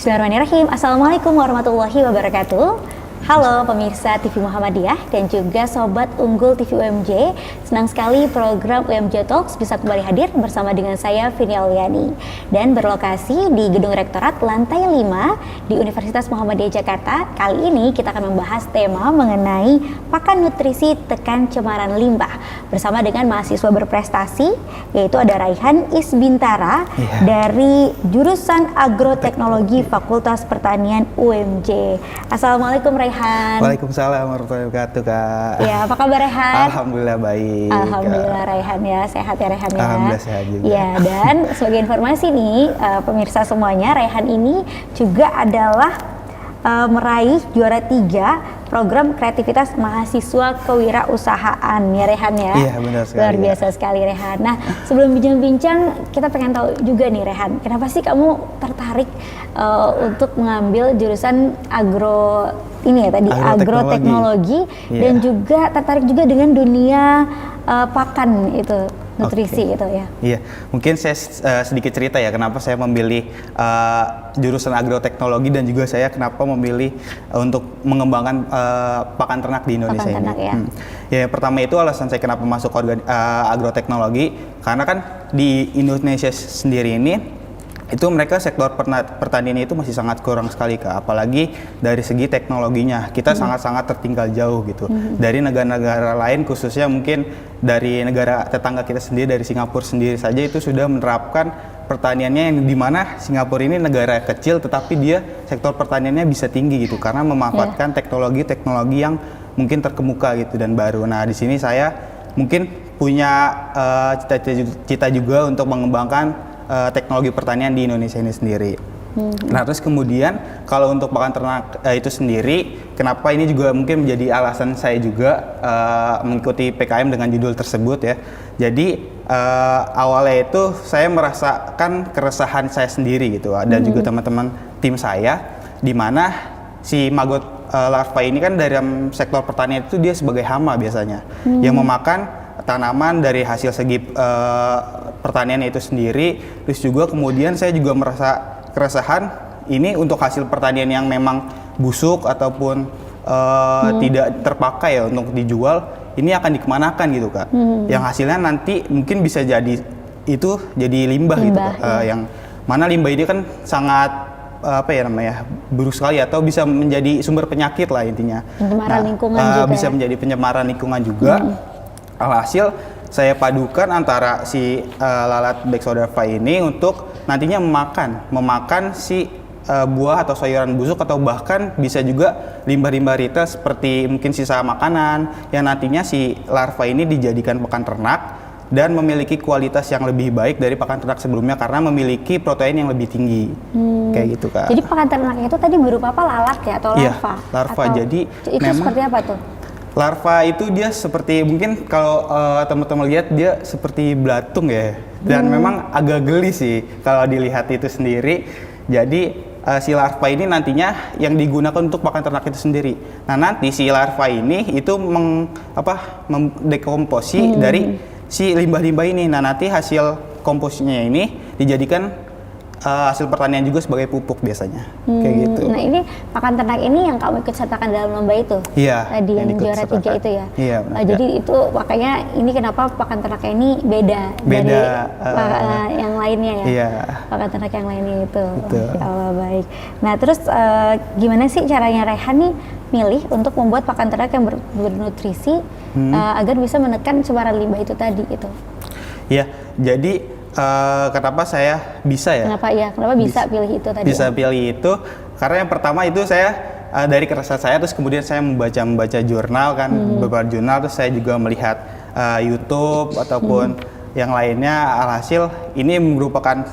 Bismillahirrahmanirrahim. Assalamualaikum warahmatullahi wabarakatuh. Halo pemirsa TV Muhammadiyah dan juga Sobat Unggul TV UMJ. Senang sekali program UMJ Talks bisa kembali hadir bersama dengan saya Vini Auliani. Dan berlokasi di Gedung Rektorat lantai 5 di Universitas Muhammadiyah Jakarta. Kali ini kita akan membahas tema mengenai pakan nutrisi tekan cemaran limbah. Bersama dengan mahasiswa berprestasi, yaitu ada Raihan Isbintara dari jurusan Agroteknologi Fakultas Pertanian UMJ. Assalamualaikum Raihan. Waalaikumsalam warahmatullahi wabarakatuh, Kak. Ya, apa kabar Raihan? Alhamdulillah baik. Alhamdulillah Raihan ya, sehat ya Raihan ya. Alhamdulillah sehat juga. Ya, dan sebagai informasi nih pemirsa semuanya, Raihan ini juga adalah meraih juara 3 program kreativitas mahasiswa kewirausahaan ya Rehan ya. Iya benar sekali. Luar biasa sekali Rehan. Nah sebelum bincang-bincang kita pengen tahu juga nih Rehan, kenapa sih kamu tertarik untuk mengambil jurusan agroteknologi dan juga tertarik juga dengan dunia pakan itu, nutrisi itu ya. Iya, mungkin saya sedikit cerita ya kenapa saya memilih jurusan agroteknologi dan juga saya kenapa memilih untuk mengembangkan pakan ternak di Indonesia pakan ternak, ini. Ya. Ya, pertama itu alasan saya kenapa masuk agroteknologi karena kan di Indonesia sendiri ini itu mereka sektor pertanian itu masih sangat kurang sekali Kak, apalagi dari segi teknologinya kita sangat-sangat tertinggal jauh gitu dari negara-negara lain, khususnya mungkin dari negara tetangga kita sendiri, dari Singapura sendiri saja itu sudah menerapkan pertaniannya yang dimana Singapura ini negara kecil tetapi dia sektor pertaniannya bisa tinggi gitu karena memanfaatkan teknologi-teknologi yang mungkin terkemuka gitu dan baru. Nah di sini saya mungkin punya cita-cita juga untuk mengembangkan teknologi pertanian di Indonesia ini sendiri. Nah terus kemudian kalau untuk pakan ternak itu sendiri, kenapa ini juga mungkin menjadi alasan saya juga mengikuti PKM dengan judul tersebut ya. Jadi awalnya itu saya merasakan keresahan saya sendiri gitu dan juga teman-teman tim saya, di mana si maggot larva ini kan dalam sektor pertanian itu dia sebagai hama biasanya yang memakan tanaman dari hasil segi pertanian itu sendiri. Terus juga kemudian saya juga merasa keresahan ini untuk hasil pertanian yang memang busuk ataupun tidak terpakai ya untuk dijual, ini akan dikemanakan gitu Kak. Yang hasilnya nanti mungkin bisa jadi itu jadi limbah gitu Kak. Yang mana limbah ini kan sangat buruk sekali atau bisa menjadi sumber penyakit lah intinya. Pencemaran lingkungan juga. Bisa menjadi pencemaran lingkungan juga. Alhasil saya padukan antara si lalat Bexodarva ini untuk nantinya memakan si buah atau sayuran busuk atau bahkan bisa juga limbah-limbah retail seperti mungkin sisa makanan yang nantinya si larva ini dijadikan pakan ternak dan memiliki kualitas yang lebih baik dari pakan ternak sebelumnya karena memiliki protein yang lebih tinggi. Kayak gitu Kak. Jadi pakan ternaknya itu tadi berupa apa, lalat ya atau larva? Iya, larva. Atau jadi itu memang seperti apa tuh? Larva itu dia seperti mungkin kalau teman-teman lihat dia seperti belatung ya, dan memang agak geli sih kalau dilihat itu sendiri. Jadi si larva ini nantinya yang digunakan untuk pakan ternak itu sendiri. Nah nanti si larva ini itu mendekomposi dari si limbah-limbah ini. Nah nanti hasil komposnya ini dijadikan hasil pertanian juga sebagai pupuk biasanya, kayak gitu. Nah ini pakan ternak ini yang kamu ikut sertakan dalam lomba itu? Iya. Tadi yang juara 3 itu ya? Iya. Jadi itu makanya ini kenapa pakan ternaknya ini beda dari yang lainnya ya? Iya. Pakan ternak yang lainnya itu. Ya Allah, baik. Nah terus gimana sih caranya Raihan nih milih untuk membuat pakan ternak yang bernutrisi agar bisa menekan cemaran limbah itu tadi itu? Iya. Jadi kenapa saya bisa ya? Kenapa bisa pilih itu tadi? Bisa pilih itu karena yang pertama itu saya dari keresahan saya, terus kemudian saya membaca jurnal kan, beberapa jurnal, terus saya juga melihat YouTube ataupun yang lainnya. Alhasil ini merupakan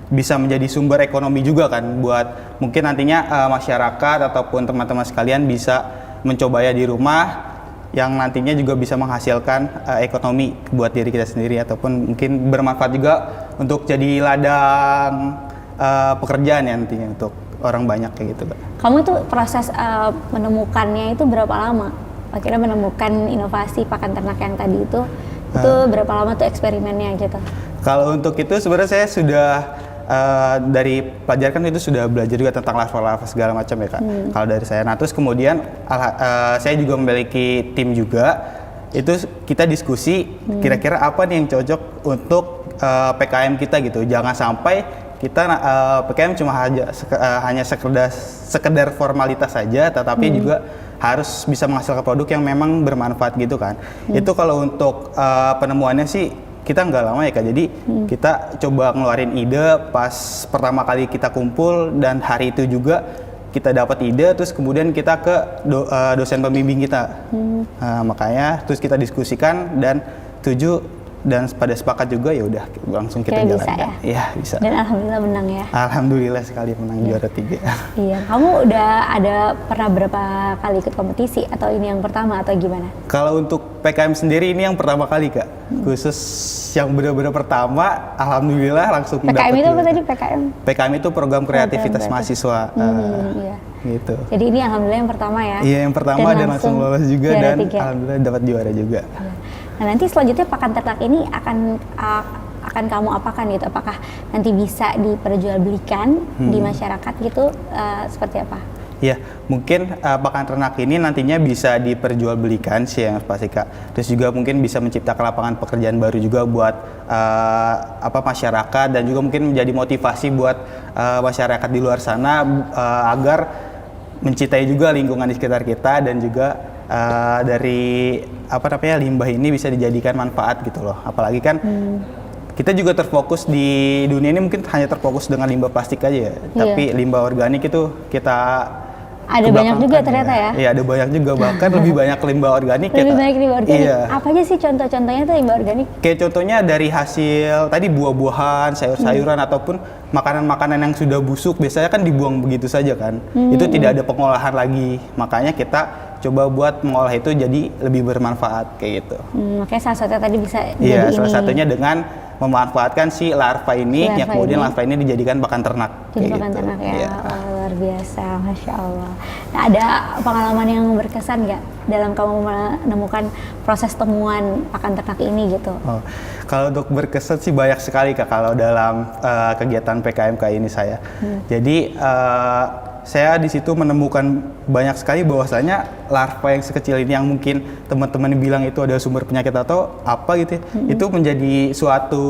bisa menjadi sumber ekonomi juga kan buat mungkin nantinya masyarakat ataupun teman-teman sekalian bisa mencobanya di rumah, yang nantinya juga bisa menghasilkan ekonomi buat diri kita sendiri ataupun mungkin bermanfaat juga untuk jadi ladang pekerjaan ya nantinya untuk orang banyak kayak gitu Kak. Kamu tuh proses menemukannya itu berapa lama? Akhirnya menemukan inovasi pakan ternak yang tadi itu berapa lama tuh eksperimennya gitu? Kalau untuk itu sebenarnya saya sudah dari pelajaran kan itu sudah belajar juga tentang larva-larva segala macam ya Kak. Kalau dari saya, nah terus kemudian saya juga memiliki tim juga. Itu kita diskusi kira-kira apa nih yang cocok untuk PKM kita gitu. Jangan sampai kita PKM cuma hanya sekedar formalitas saja, tetapi juga harus bisa menghasilkan produk yang memang bermanfaat gitu kan. Itu kalau untuk penemuannya sih kita nggak lama ya Kak, jadi kita coba ngeluarin ide pas pertama kali kita kumpul, dan hari itu juga kita dapat ide, terus kemudian kita ke dosen pembimbing kita. Makanya terus kita diskusikan dan setuju, dan pada sepakat juga ya udah langsung kita Kira jalankan. bisa ya? Iya bisa. Dan alhamdulillah menang ya. Alhamdulillah sekali menang juara 3. Iya, kamu udah pernah berapa kali ikut kompetisi, atau ini yang pertama atau gimana? Kalau untuk PKM sendiri ini yang pertama kali Kak, khusus yang benar-benar pertama, alhamdulillah langsung PKM dapet itu apa juara. tadi PKM? PKM itu program kreativitas mahasiswa. Iya. Gitu. Jadi ini alhamdulillah yang pertama ya. Iya yang pertama dan langsung lolos juga, juara dan 3. alhamdulillah dapat juara juga. Iya. Nah nanti selanjutnya pakan ternak ini akan kamu apakan gitu? Apakah nanti bisa diperjualbelikan di masyarakat gitu, seperti apa? Ya, mungkin pakan ternak ini nantinya bisa diperjualbelikan sih yang pasti Kak. Terus juga mungkin bisa menciptakan lapangan pekerjaan baru juga buat masyarakat, dan juga mungkin menjadi motivasi buat masyarakat di luar sana agar mencintai juga lingkungan di sekitar kita, dan juga dari limbah ini bisa dijadikan manfaat gitu loh. Apalagi kan kita juga terfokus di dunia ini mungkin hanya terfokus dengan limbah plastik aja ya. Tapi limbah organik itu kita ada banyak juga ternyata ya. Iya, ada banyak juga, bahkan lebih banyak limbah organik ya. Lebih banyak limbah organik. Iya. Apa aja sih contoh-contohnya tuh limbah organik? Kayak contohnya dari hasil tadi buah-buahan, sayur-sayuran ataupun makanan-makanan yang sudah busuk, biasanya kan dibuang begitu saja kan. Itu tidak ada pengolahan lagi. Makanya kita coba buat mengolah itu jadi lebih bermanfaat kayak gitu. Makanya salah satunya tadi bisa Iya, jadi salah ini. satunya dengan memanfaatkan si larva ini, yang kemudian larva ini dijadikan pakan ternak. Jadi kayak pakan gitu. ternak ya. Iya. Oh, luar biasa, Masya Allah. Nah, ada pengalaman yang berkesan nggak dalam kamu menemukan proses temuan pakan ternak ini gitu? Oh, kalau untuk berkesan sih banyak sekali Kak kalau dalam kegiatan PKMK ini saya. Jadi saya di situ menemukan banyak sekali bahwasanya larva yang sekecil ini, yang mungkin teman-teman bilang itu adalah sumber penyakit atau apa gitu, itu menjadi suatu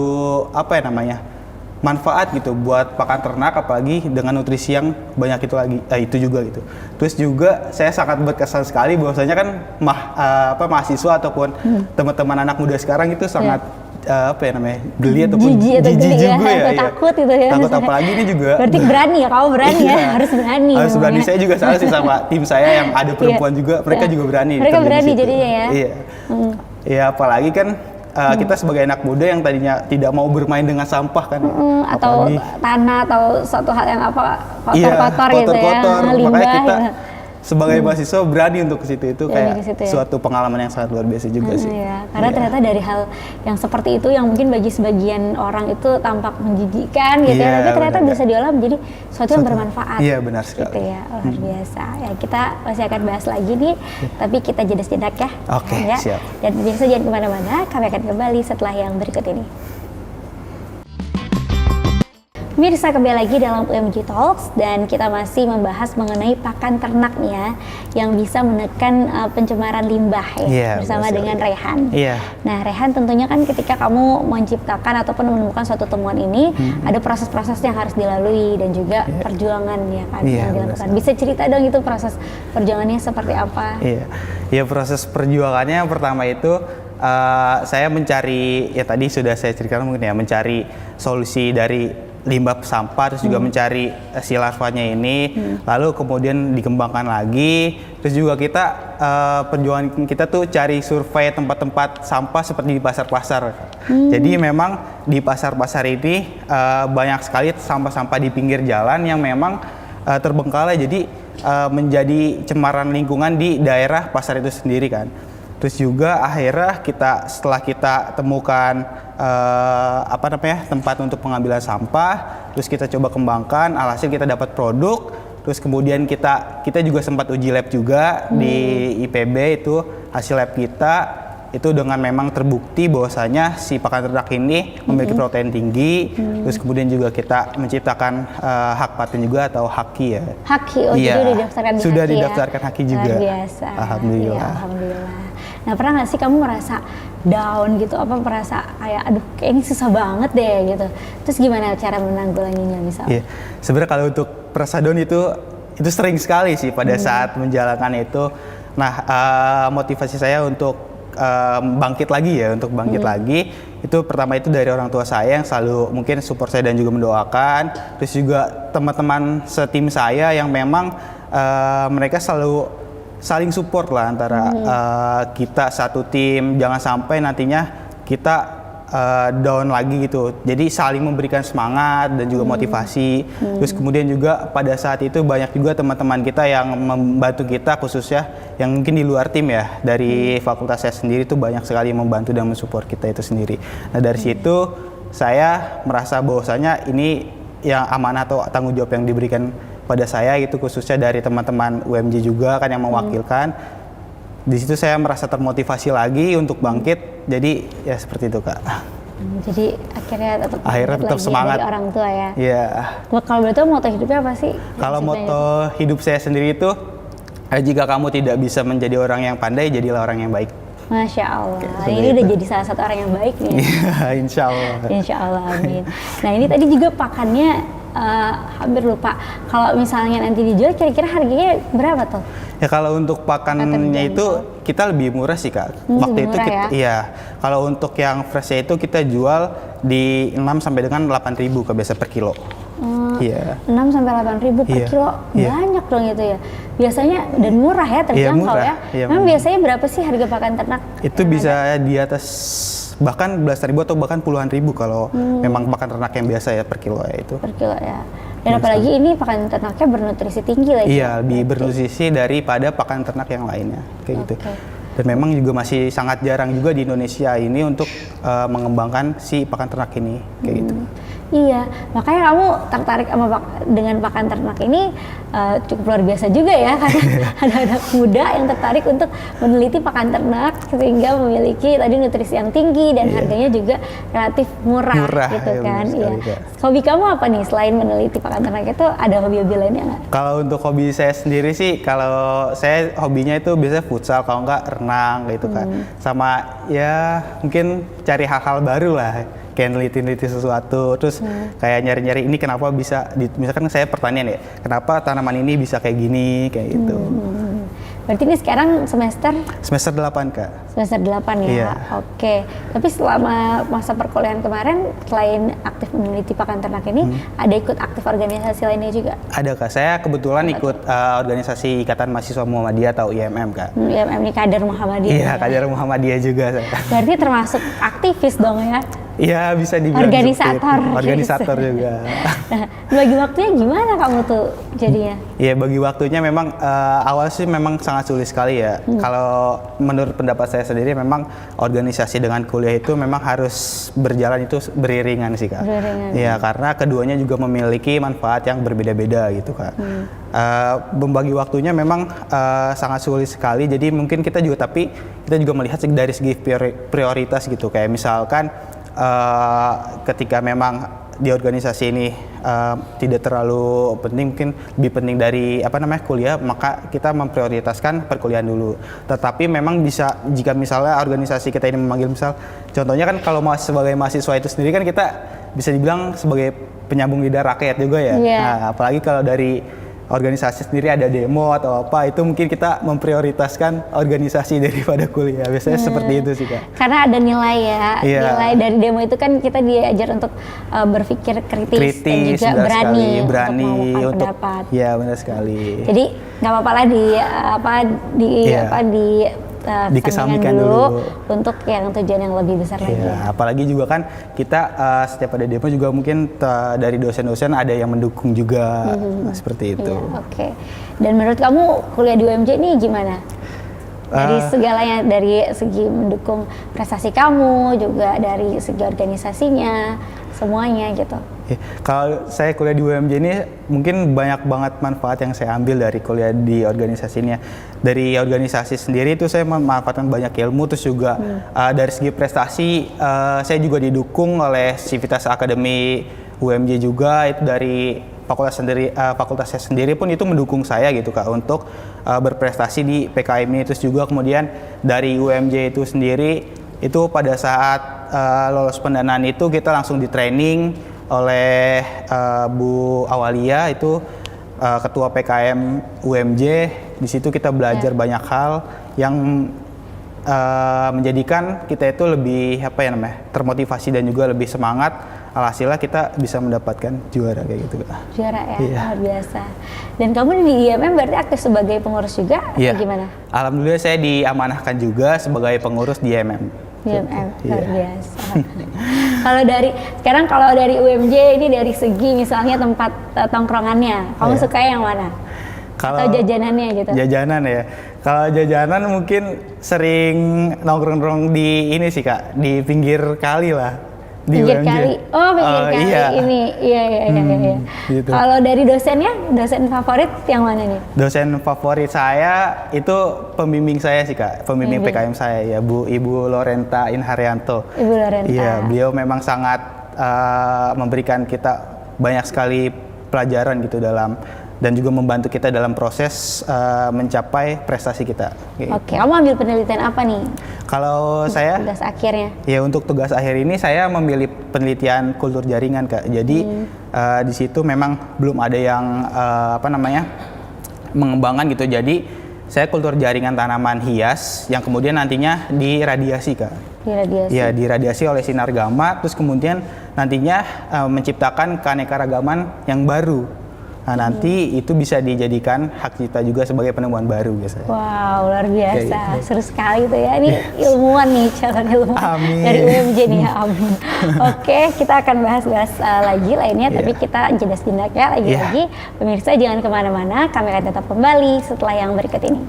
manfaat gitu buat pakan ternak, apalagi dengan nutrisi yang banyak itu lagi, itu juga gitu. Terus juga saya sangat berkesan sekali bahwasanya kan mahasiswa ataupun teman-teman anak muda sekarang itu sangat geli ataupun jijik juga ya, takut gitu ya. Takut, apalagi ini juga. Berarti berani ya, kamu berani ya, harus berani. Harus berani. ngomongnya. Saya juga salah sih sama tim saya yang ada perempuan juga, mereka juga berani. Mereka terjun di berani situ. jadinya ya. Iya. Ya apalagi kan kita sebagai anak muda yang tadinya tidak mau bermain dengan sampah kan. Atau Apalagi, tanah atau suatu hal yang kotor-kotor gitu ya. Makanya Limbah kita gitu. sebagai mahasiswa berani untuk ke situ, itu kayak ke situ ya. suatu pengalaman yang sangat luar biasa juga sih. Iya, karena ternyata dari hal yang seperti itu yang mungkin bagi sebagian orang itu tampak menjijikan gitu ya, tapi ternyata bisa diolah menjadi sesuatu yang bermanfaat. Iya, benar sekali. Gitu ya, luar biasa. Ya, kita masih akan bahas lagi nih, tapi kita jeda sejenak ya. Oke, ya. siap. Dan biasa jangan kemana-mana, kami akan kembali setelah yang berikut ini. Mirsa, kembali lagi dalam UMJ Talks, dan kita masih membahas mengenai pakan ternak nih ya, yang bisa menekan pencemaran limbah ya, bersama dengan Rehan. Iya. Nah, Rehan, tentunya kan ketika kamu menciptakan ataupun menemukan suatu temuan ini, ada proses-proses yang harus dilalui dan juga perjuangan ya kan yang dilakukan. Bisa cerita dong itu proses perjuangannya seperti apa? Iya. Ya, proses perjuangannya yang pertama itu saya mencari, ya tadi sudah saya ceritakan mungkin ya, mencari solusi dari limbah sampah, terus juga mencari si larvanya ini, lalu kemudian dikembangkan lagi. Terus juga kita perjuangan kita tuh cari survei tempat-tempat sampah seperti di pasar-pasar. Jadi memang di pasar-pasar ini banyak sekali sampah-sampah di pinggir jalan yang memang terbengkalai, jadi menjadi cemaran lingkungan di daerah pasar itu sendiri kan. Terus juga akhirnya setelah kita temukan tempat untuk pengambilan sampah, terus kita coba kembangkan, alhasil kita dapat produk. Terus kemudian kita juga sempat uji lab juga di IPB, itu hasil lab kita itu dengan memang terbukti bahwasanya si pakan ternak ini memiliki protein tinggi. Terus kemudian juga kita menciptakan hak paten juga atau haki ya. Haki, oh Iya, jadi udah didaftarkan di sudah Haki ya? didaftarkan Haki juga. Luar biasa. Alhamdulillah. Ya, alhamdulillah. Nah pernah nggak sih kamu merasa down gitu, apa merasa kayak aduh kayak ini susah banget deh gitu. Terus gimana cara menanggulanginya misalnya? Iya, sebenarnya kalau untuk perasa down itu sering sekali sih pada saat menjalankan itu. Nah, motivasi saya untuk bangkit lagi itu pertama itu dari orang tua saya yang selalu mungkin support saya dan juga mendoakan. Terus juga teman-teman setim saya yang memang mereka selalu saling support lah antara kita satu tim, jangan sampai nantinya kita down lagi gitu. Jadi saling memberikan semangat dan juga motivasi. Terus kemudian juga pada saat itu banyak juga teman-teman kita yang membantu kita, khususnya yang mungkin di luar tim ya, dari fakultas saya sendiri itu banyak sekali yang membantu dan mensupport kita itu sendiri. Nah dari situ saya merasa bahwasanya ini yang amanah atau tanggung jawab yang diberikan pada saya gitu, khususnya dari teman-teman UMJ juga kan yang mewakilkan. Di situ saya merasa termotivasi lagi untuk bangkit. Jadi ya seperti itu Kak. Jadi akhirnya tetap semangat dari orang tua ya. Iya. Kalau betul moto hidupnya apa sih? Kalau moto hidup saya sendiri itu, jika kamu tidak bisa menjadi orang yang pandai, jadilah orang yang baik. Masya Allah. Ini Udah jadi salah satu orang yang baik nih. Insya Allah. Insya Allah, amin. Nah ini tadi juga pakannya hampir lupa. Kalau misalnya nanti dijual, kira-kira harganya berapa tuh? Ya kalau untuk pakannya itu kita lebih murah sih Kak. Waktu itu murah kita, ya? iya. Kalau untuk yang freshnya itu kita jual di 6 sampai dengan 8.000 Kak biasa per kilo. Iya. 6 sampai 8.000 per Iya. kilo, Iya. banyak dong itu ya. Biasanya dan murah ya, terjangkau murah. ya. Iya, Memang memang. biasanya berapa sih harga pakan ternak? Itu yang bisa ada? di atas bahkan belasan ribu atau bahkan puluhan ribu kalau memang pakan ternak yang biasa ya per kilo ya itu. Per kilo ya. Dan apalagi ini pakan ternaknya bernutrisi tinggi lagi. Iya, lebih bernutrisi daripada pakan ternak yang lainnya kayak gitu. Dan memang juga masih sangat jarang juga di Indonesia ini untuk mengembangkan si pakan ternak ini kayak gitu. Iya, makanya kamu tertarik sama dengan pakan ternak ini cukup luar biasa juga ya, karena ada anak muda yang tertarik untuk meneliti pakan ternak sehingga memiliki tadi nutrisi yang tinggi dan harganya juga relatif murah gitu ya, kan. benar Iya. sekali, Kak. Hobi kamu apa nih selain meneliti pakan ternak itu, ada hobi-hobi lainnya nggak? Kalau untuk hobi saya sendiri sih, kalau saya hobinya itu biasanya futsal, kalau enggak renang gitu kan. Sama ya mungkin cari hal-hal baru lah, kayak neliti-neliti sesuatu, terus kayak nyari-nyari ini kenapa bisa, misalkan saya pertanyaan ya, kenapa tanaman ini bisa kayak gini, kayak gitu. Berarti ini sekarang semester Semester 8 Kak. semester 8 ya? Iya. Oke. Tapi selama masa perkuliahan kemarin, selain aktif meneliti pakan ternak ini, ada ikut aktif organisasi lainnya juga? Ada Kak, saya kebetulan ikut organisasi Ikatan Mahasiswa Muhammadiyah atau IMM Kak. IMM ini kader Muhammadiyah. Iya, kader Muhammadiyah juga saya. Berarti termasuk aktivis dong ya? Iya, bisa dibilang Organisator. seperti itu. Organisator juga. Nah, bagi waktunya gimana kamu tuh jadinya? Iya, bagi waktunya memang awal sih memang sangat sulit sekali ya. Kalau menurut pendapat saya sendiri memang organisasi dengan kuliah itu memang harus berjalan itu beriringan sih Kak. Beriringan. Iya, karena keduanya juga memiliki manfaat yang berbeda-beda gitu Kak. Membagi waktunya memang sangat sulit sekali. Jadi mungkin kita juga melihat dari segi prioritas gitu. Kayak misalkan ketika memang di organisasi ini tidak terlalu penting, mungkin lebih penting dari kuliah, maka kita memprioritaskan perkuliahan dulu. Tetapi memang bisa, jika misalnya organisasi kita ini memanggil, misal contohnya kan kalau sebagai mahasiswa itu sendiri kan kita bisa dibilang sebagai penyambung lidah rakyat juga ya. Yeah. Nah, apalagi kalau dari organisasi sendiri ada demo atau apa, itu mungkin kita memprioritaskan organisasi daripada kuliah. Biasanya seperti itu sih Kak. Karena ada nilai ya, Iya. nilai dari demo itu kan kita diajar untuk berpikir kritis dan juga benar berani sekali, untuk mengungkapkan pendapat. Iya, benar sekali. Jadi nggak apa-apa lah Iya. dikesampingkan dulu untuk yang tujuan yang lebih besar lagi. Iya, apalagi juga kan kita setiap ada demo juga mungkin dari dosen-dosen ada yang mendukung juga, seperti itu. Iya, oke. Dan menurut kamu kuliah di UMJ ini gimana? Dari segalanya, dari segi mendukung prestasi kamu, juga dari segi organisasinya, semuanya gitu. Ya, kalau saya kuliah di UMJ ini mungkin banyak banget manfaat yang saya ambil dari kuliah di organisasinya. Dari organisasi sendiri itu saya memanfaatkan banyak ilmu, terus juga dari segi prestasi saya juga didukung oleh Civitas Akademi UMJ juga, itu dari fakultasnya sendiri pun itu mendukung saya gitu Kak untuk berprestasi di PKM ini. Terus juga kemudian dari UMJ itu sendiri itu pada saat lolos pendanaan itu kita langsung di training oleh Bu Awalia, itu ketua PKM UMJ. Di situ kita belajar banyak hal yang menjadikan kita itu lebih termotivasi dan juga lebih semangat. Alhasilnya kita bisa mendapatkan juara kayak gitu Kak. Juara ya, Iya. luar biasa. Dan kamu di IMM berarti aktif sebagai pengurus juga, Iya. atau gimana? Alhamdulillah saya diamanahkan juga sebagai pengurus di IMM. IMM, luar Iya. biasa. Kalau dari UMJ ini dari segi misalnya tempat tongkrongannya, kamu Iya. suka yang mana? Atau jajanannya gitu? Jajanan ya. Kalau jajanan mungkin sering nongkrong-nongkrong di ini sih Kak, di pinggir kali lah. Di Pinggir UMJ. kali, pinggir kali iya. ini, iya. Gitu. Kalau dari dosennya, dosen favorit yang mana nih? Dosen favorit saya itu pembimbing saya sih Kak, pembimbing PKM saya ya, Ibu Lorenta Inharyanto. Ibu Lorenta. Iya, beliau memang sangat memberikan kita banyak sekali pelajaran gitu dan juga membantu kita dalam proses mencapai prestasi kita. Oke, kamu ambil penelitian apa nih? Kalau saya, Tugas akhirnya? ya untuk tugas akhir ini saya memilih penelitian kultur jaringan Kak. Jadi di situ memang belum ada yang mengembangkan gitu. Jadi saya kultur jaringan tanaman hias yang kemudian nantinya diradiasi Kak. Diradiasi? Ya, diradiasi oleh sinar gamma, terus kemudian nantinya menciptakan keanekaragaman yang baru. Nah, nanti itu bisa dijadikan hak cipta juga sebagai penemuan baru biasanya. Wow, luar biasa. Gitu. Seru sekali tuh ya. Ini ilmuwan nih, calon ilmuwan Amin. dari UMJ nih ya, amin. Oke, kita akan bahas-bahas lagi lainnya, tapi kita jeda sejenak ya, lagi-lagi. Pemirsa jangan kemana-mana, kami akan tetap kembali setelah yang berikut ini.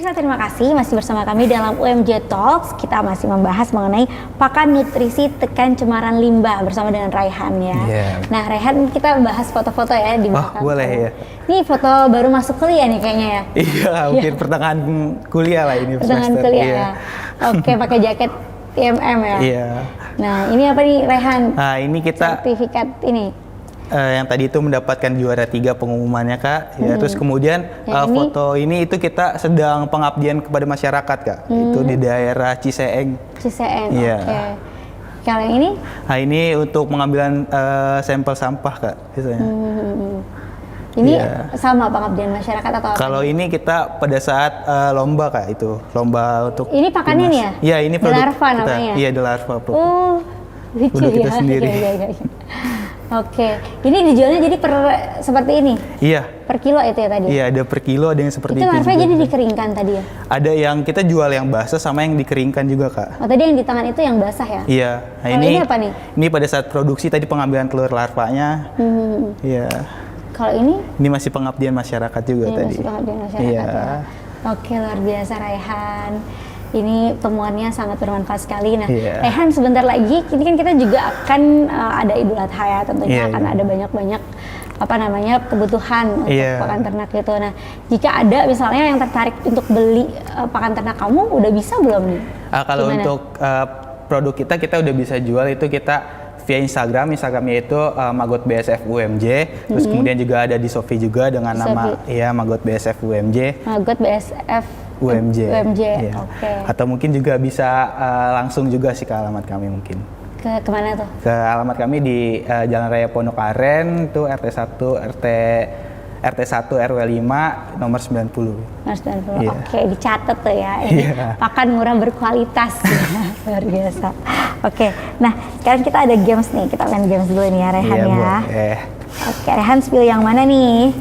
Terima kasih masih bersama kami dalam UMJ Talks. Kita masih membahas mengenai pakan nutrisi tekan cemaran limbah bersama dengan Raihan ya. Yeah. Nah, Raihan, kita bahas foto-foto ya di belakang. boleh kamu. ya. Ini foto baru masuk kuliah nih kayaknya ya. Iya, mungkin pertengahan kuliah lah ini. Pertengahan semester. kuliah Iya. ya. Oke, pakai jaket IMM ya. Iya. Nah, ini apa nih Raihan? Nah, ini kita Sertifikat ini. yang tadi itu mendapatkan juara 3 pengumumannya Kak. Ya, terus kemudian foto ini itu kita sedang pengabdian kepada masyarakat Kak. Itu di daerah Ciseeng. Ciseeng, Iya. oke. Kalau yang ini? Nah, ini untuk pengambilan sampel sampah Kak biasanya. Ini Iya. sama pengabdian masyarakat atau apa? Kalau ini kita pada saat lomba Kak, itu lomba untuk Ini pakannya nih ya? Iya, ini produk Delarva kita. namanya? Iya, Delarva. Oh, lucu Produk kita ya. sendiri. Iya. Oke, ini dijualnya jadi seperti ini? Iya. Per kilo itu ya tadi? Iya, ada per kilo, ada yang seperti Itu itu larva juga. jadi dikeringkan tadi ya? Ada yang kita jual yang basah sama yang dikeringkan juga Kak. Oh, tadi yang di tangan itu yang basah ya? Iya. Nah, Kalau ini apa nih? Ini pada saat produksi tadi pengambilan telur larvanya. Iya. Kalau ini? Ini masih pengabdian masyarakat juga Ini tadi. masih pengabdian masyarakat Iya. ya? Oke, luar biasa Raihan. Ini temuannya sangat bermanfaat sekali. Nah, Iya. Raihan sebentar lagi, ini kan kita juga akan ada Idul Adha ya, tentunya Iya, akan iya. ada banyak kebutuhan untuk Iya. pakan ternak itu. Nah, jika ada misalnya yang tertarik untuk beli pakan ternak kamu, udah bisa belum nih? Kalau Gimana? untuk produk kita udah bisa jual itu kita via Instagramnya itu Magot BSF UMJ. Terus kemudian juga ada di Shopee juga dengan nama Magot BSF UMJ. Magot BSF UMJ. Iya. Oke. Atau mungkin juga bisa langsung juga sih ke alamat kami mungkin. Kemana tuh? Ke alamat kami di Jalan Raya Pondok Aren, itu RT 1 RW 5 nomor 90. Mas 90. Iya. Oke, dicatat tuh ya. Ini Iya. pakan murah berkualitas. Luar biasa. Oke, nah sekarang kita ada games nih. Kita main games dulu nih ya, Rehan Iya, ya. boleh. Oke, Rehan pilih yang mana nih?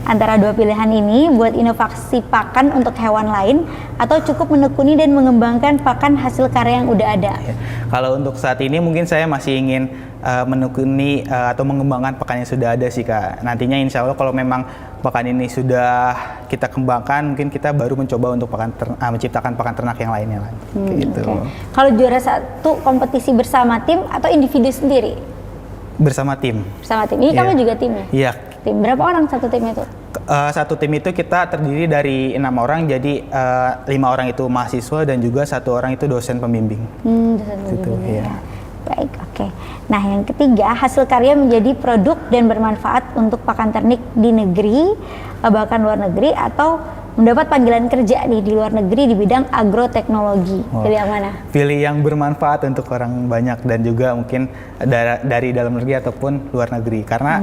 Antara dua pilihan ini, buat inovasi pakan untuk hewan lain atau cukup menekuni dan mengembangkan pakan hasil karya yang udah ada? Ya. Kalau untuk saat ini mungkin saya masih ingin menekuni atau mengembangkan pakan yang sudah ada sih Kak. Nantinya insya Allah kalau memang pakan ini sudah kita kembangkan, mungkin kita baru mencoba untuk menciptakan pakan ternak yang lainnya lah. Gitu. Okay. Kalau juara satu kompetisi bersama tim atau individu sendiri? Bersama tim. Bersama tim. Ini kamu juga tim ya? Iya. Tim berapa orang satu tim itu? Satu tim itu kita terdiri dari 6 orang, jadi 5 orang itu mahasiswa dan juga 1 orang itu dosen pembimbing. Dosen gitu, pembimbing. ya. Baik, oke. Nah, yang ketiga, hasil karya menjadi produk dan bermanfaat untuk pakan ternak di negeri, bahkan luar negeri, atau mendapat panggilan kerja nih di luar negeri di bidang agroteknologi. Pilih yang mana? Pilih yang bermanfaat untuk orang banyak dan juga mungkin dari dalam negeri ataupun luar negeri. Karena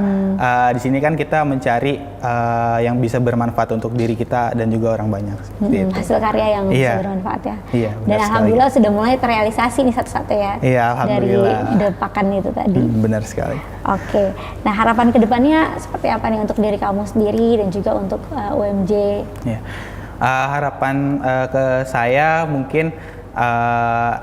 di sini kan kita mencari yang bisa bermanfaat untuk diri kita dan juga orang banyak. Hasil karya yang bisa bermanfaat ya. Iya, dan alhamdulillah sudah mulai terrealisasi nih satu-satu ya. Iya, alhamdulillah. Dari ide pakan itu tadi. Benar sekali. Oke. Nah, harapan kedepannya seperti apa nih untuk diri kamu sendiri dan juga untuk UMJ? Ya. Harapan ke saya mungkin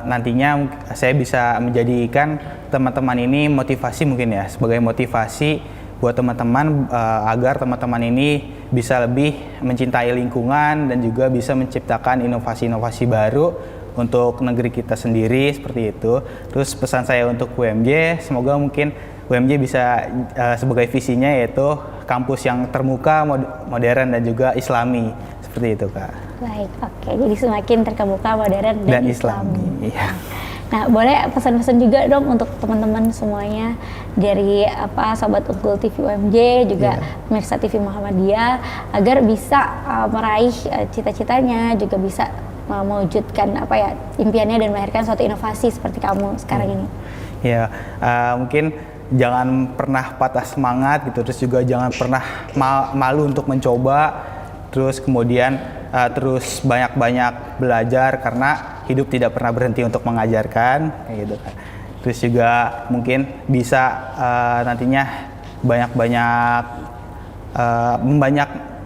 nantinya saya bisa menjadikan teman-teman ini motivasi mungkin ya, sebagai motivasi buat teman-teman agar teman-teman ini bisa lebih mencintai lingkungan dan juga bisa menciptakan inovasi-inovasi baru untuk negeri kita sendiri seperti itu. Terus pesan saya untuk UMJ, semoga mungkin UMJ bisa sebagai visinya yaitu kampus yang terbuka, modern dan juga islami. Seperti itu, Kak. Baik, oke. Jadi semakin terkemuka, modern dan islami. Iya. Nah, boleh pesan-pesan juga dong untuk teman-teman semuanya dari Sobat Unggul TV UMJ, juga pemirsa TV Muhammadiyah, agar bisa meraih cita-citanya, juga bisa mewujudkan impiannya dan melahirkan suatu inovasi seperti kamu sekarang ini. Ya, mungkin jangan pernah patah semangat gitu, terus juga jangan pernah malu untuk mencoba. Terus kemudian terus banyak-banyak belajar karena hidup tidak pernah berhenti untuk mengajarkan, kayak gitu kan. Terus juga mungkin bisa nantinya banyak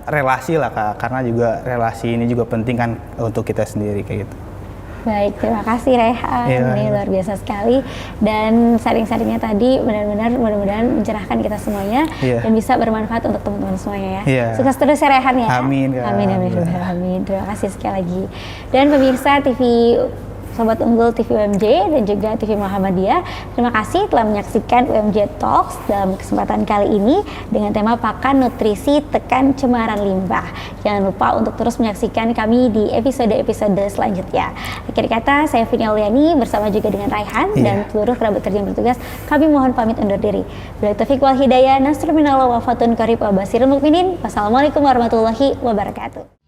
relasi lah, Kak, karena juga relasi ini juga penting kan untuk kita sendiri kayak gitu. Baik, terima kasih Rehan, ini luar biasa sekali, dan sharing-sharingnya tadi mudah-mudahan mencerahkan kita semuanya dan bisa bermanfaat untuk teman-teman semuanya ya. Sukses terus ya Rehan ya. Amin. Amin. Terima kasih sekali lagi. Dan pemirsa TV Sobat Unggul TV UMJ dan juga TV Muhammadiyah, terima kasih telah menyaksikan UMJ Talks dalam kesempatan kali ini dengan tema pakan, nutrisi, tekan cemaran limbah. Jangan lupa untuk terus menyaksikan kami di episode-episode selanjutnya. Akhir kata, saya Vini Auliani bersama juga dengan Raihan dan seluruh kerabat kerja yang bertugas, kami mohon pamit undur diri. Bila taufiq wal hidayah, nasrul minallah wa fatun qarib wa basirul mukminin. Wassalamualaikum warahmatullahi wabarakatuh.